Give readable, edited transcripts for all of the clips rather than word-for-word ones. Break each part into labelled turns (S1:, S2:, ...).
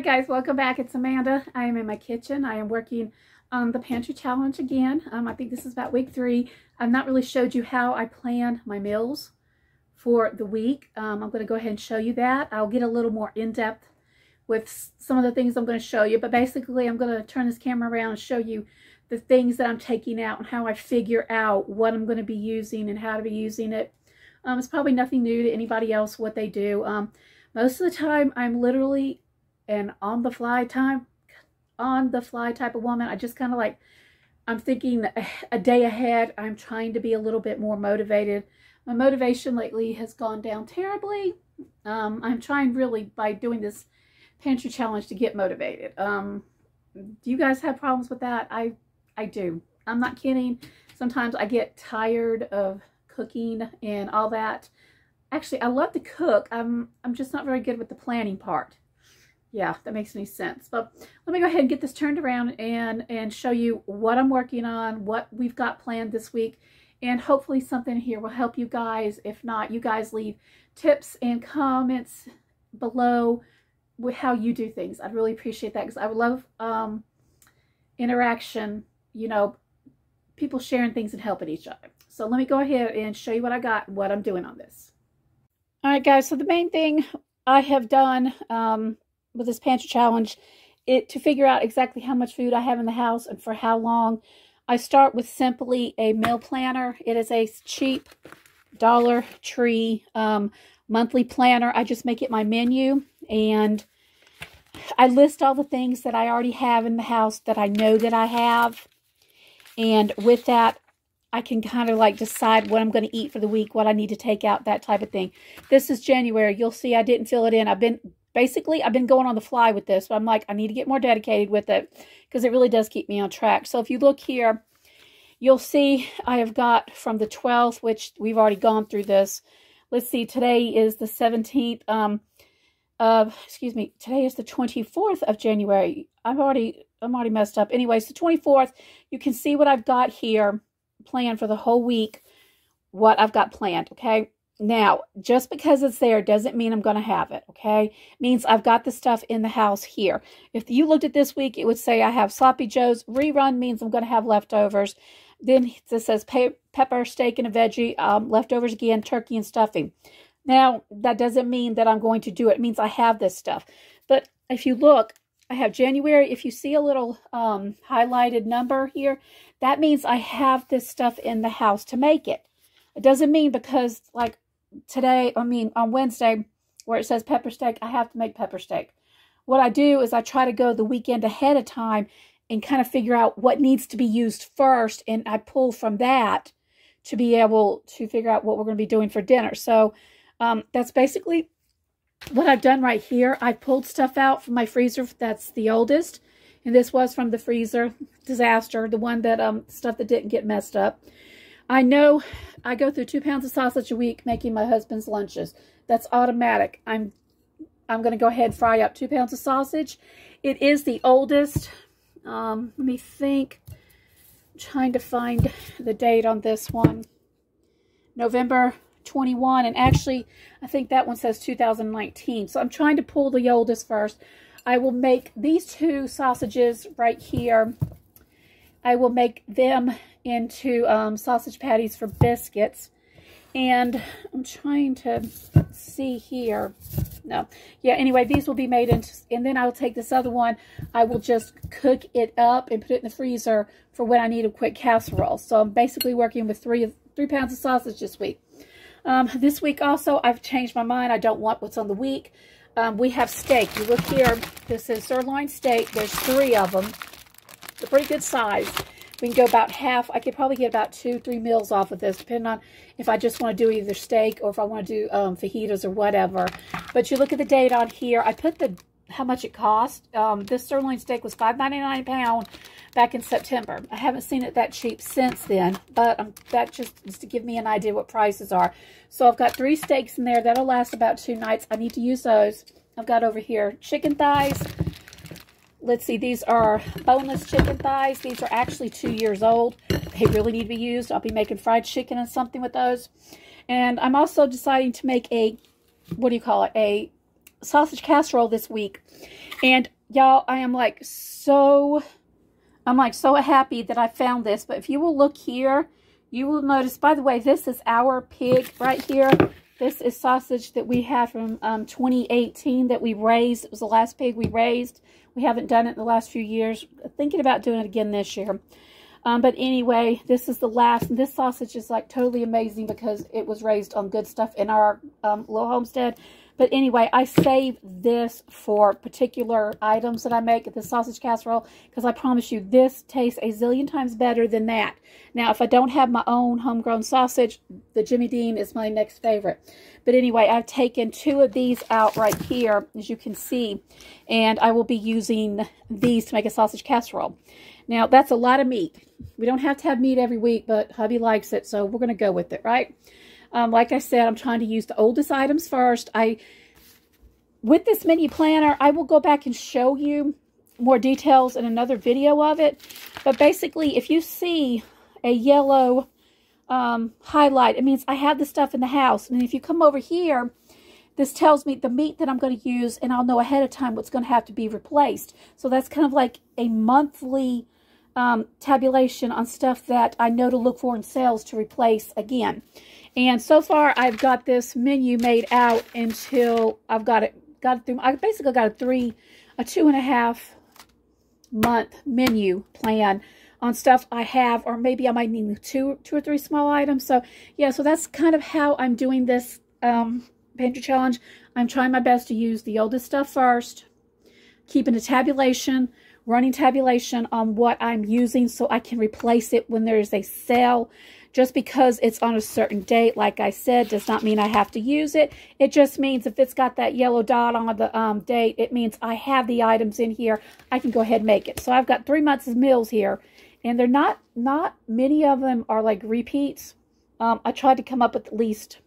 S1: guys, welcome back. It's Amanda. I am in my kitchen. I am working on the pantry challenge again. I think this is about week 3. I've not really showed you how I plan my meals for the week. I'm going to go ahead and show you that. I'll get a little more in-depth with some of the things I'm going to show you, but basically I'm going to turn this camera around and show you the things that I'm taking out and how I figure out what I'm going to be using and how to be using it. It's probably nothing new to anybody else what they do. Most of the time I'm literally an on the fly type of woman. I just kind of like, I'm thinking a day ahead. I'm trying to be a little bit more motivated. My motivation lately has gone down terribly. I'm trying really by doing this pantry challenge to get motivated. Do you guys have problems with that? I do. I'm not kidding. Sometimes I get tired of cooking and all that. Actually, I love to cook. I'm just not very good with the planning part. Yeah, that makes any sense. But let me go ahead and get this turned around and show you what I'm working on, what we've got planned this week, and hopefully something here will help you guys. If not, you guys leave tips and comments below with how you do things. I'd really appreciate that because I would love interaction, you know, people sharing things and helping each other. So let me go ahead and show you what I got, what I'm doing on this. All right, guys, so the main thing I have done with this pantry challenge, to figure out exactly how much food I have in the house and for how long, I start with simply a meal planner. It is a cheap Dollar Tree monthly planner. I just make it my menu, and I list all the things that I already have in the house that I know that I have. And with that, I can kind of like decide what I'm going to eat for the week, what I need to take out, that type of thing. This is January. You'll see I didn't fill it in. I've been going on the fly with this, but I'm like, I need to get more dedicated with it because it really does keep me on track. So if you look here, you'll see I have got from the 12th, which we've already gone through this. Let's see, today is the 17th today is the 24th of January. I'm already messed up. Anyways, the 24th, you can see what I've got here planned for the whole week, what I've got planned, okay? Now, just because it's there doesn't mean I'm going to have it, okay? It means I've got the stuff in the house here. If you looked at this week, it would say I have Sloppy Joe's. Rerun means I'm going to have leftovers. Then this says pepper, steak, and a veggie. Leftovers again, turkey and stuffing. Now, that doesn't mean that I'm going to do it. It means I have this stuff. But if you look, I have January. If you see a little highlighted number here, that means I have this stuff in the house to make it. It doesn't mean because, like, on Wednesday, where it says pepper steak, I have to make pepper steak. What I do is I try to go the weekend ahead of time and kind of figure out what needs to be used first, and I pull from that to be able to figure out what we're going to be doing for dinner. So that's basically what I've done right here. I pulled stuff out from my freezer that's the oldest, and this was from the freezer disaster, the one that stuff that didn't get messed up. I know I go through 2 pounds of sausage a week making my husband's lunches. That's automatic. I'm going to go ahead and fry up 2 pounds of sausage. It is the oldest. Let me think. I'm trying to find the date on this one. November 21, and actually I think that one says 2019. So I'm trying to pull the oldest first. I will make these 2 sausages right here. I will make them into sausage patties for biscuits. And I'm trying to see here. No. Yeah, anyway, these will be made into, and then I'll take this other one. I will just cook it up and put it in the freezer for when I need a quick casserole. So I'm basically working with 3 pounds of sausage this week. This week also, I've changed my mind. I don't want what's on the week. We have steak. You look here. This is sirloin steak. There's 3 of them. It's a pretty good size. We can go about half. I could probably get about 2-3 meals off of this, depending on if I just want to do either steak or if I want to do fajitas or whatever. But you look at the date on here. I put how much it cost. This sirloin steak was $5.99 a pound back in September. I haven't seen it that cheap since then, but that just is to give me an idea what prices are. So I've got 3 steaks in there. That'll last about 2 nights. I need to use those. I've got over here chicken thighs. Let's see, these are boneless chicken thighs. These are actually 2 years old. They really need to be used. I'll be making fried chicken and something with those. And I'm also deciding to make a, a sausage casserole this week. And y'all, I'm like so happy that I found this. But if you will look here, you will notice, by the way, this is our pig right here. This is sausage that we had from 2018 that we raised. It was the last pig we raised. We haven't done it in the last few years. Thinking about doing it again this year. But anyway, this is the last. And this sausage is like totally amazing because it was raised on good stuff in our little homestead. But anyway, I save this for particular items that I make at the sausage casserole because I promise you this tastes a zillion times better than that. Now, if I don't have my own homegrown sausage, the Jimmy Dean is my next favorite. But anyway, I've taken 2 of these out right here, as you can see, and I will be using these to make a sausage casserole. Now, that's a lot of meat. We don't have to have meat every week, but hubby likes it, so we're going to go with it, right? Like I said, I'm trying to use the oldest items first. With this menu planner, I will go back and show you more details in another video of it. But basically, if you see a yellow highlight, it means I have the stuff in the house. And if you come over here, this tells me the meat that I'm going to use, and I'll know ahead of time what's going to have to be replaced. So that's kind of like a monthly tabulation on stuff that I know to look for in sales to replace again. And so far, I've got this menu made out until I've got it through. I basically got a 2.5 month menu plan on stuff I have, or maybe I might need two or three small items. So yeah, so that's kind of how I'm doing this pantry challenge. I'm trying my best to use the oldest stuff first, keeping a tabulation, running tabulation on what I'm using so I can replace it when there's a sale. Just because it's on a certain date, like I said, does not mean I have to use it. It just means if it's got that yellow dot on the date, it means I have the items in here. I can go ahead and make it. So I've got 3 months of meals here, and they're not many of them are like repeats. I tried to come up with at least,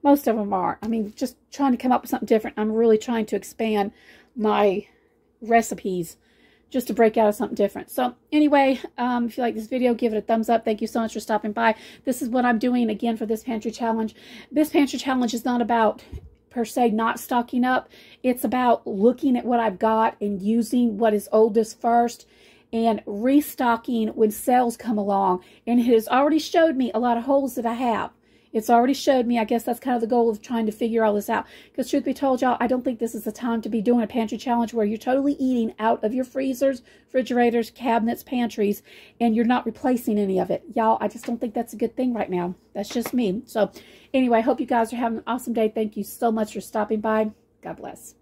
S1: most of them are. I mean, just trying to come up with something different. I'm really trying to expand my recipes just to break out of something different. So anyway, if you like this video, give it a thumbs up. Thank you so much for stopping by. This is what I'm doing again for this pantry challenge. This pantry challenge is not about, per se, not stocking up. It's about looking at what I've got and using what is oldest first and restocking when sales come along. And it has already showed me a lot of holes that I have. It's already showed me. I guess that's kind of the goal of trying to figure all this out. Because truth be told, y'all, I don't think this is the time to be doing a pantry challenge where you're totally eating out of your freezers, refrigerators, cabinets, pantries, and you're not replacing any of it. Y'all, I just don't think that's a good thing right now. That's just me. So anyway, I hope you guys are having an awesome day. Thank you so much for stopping by. God bless.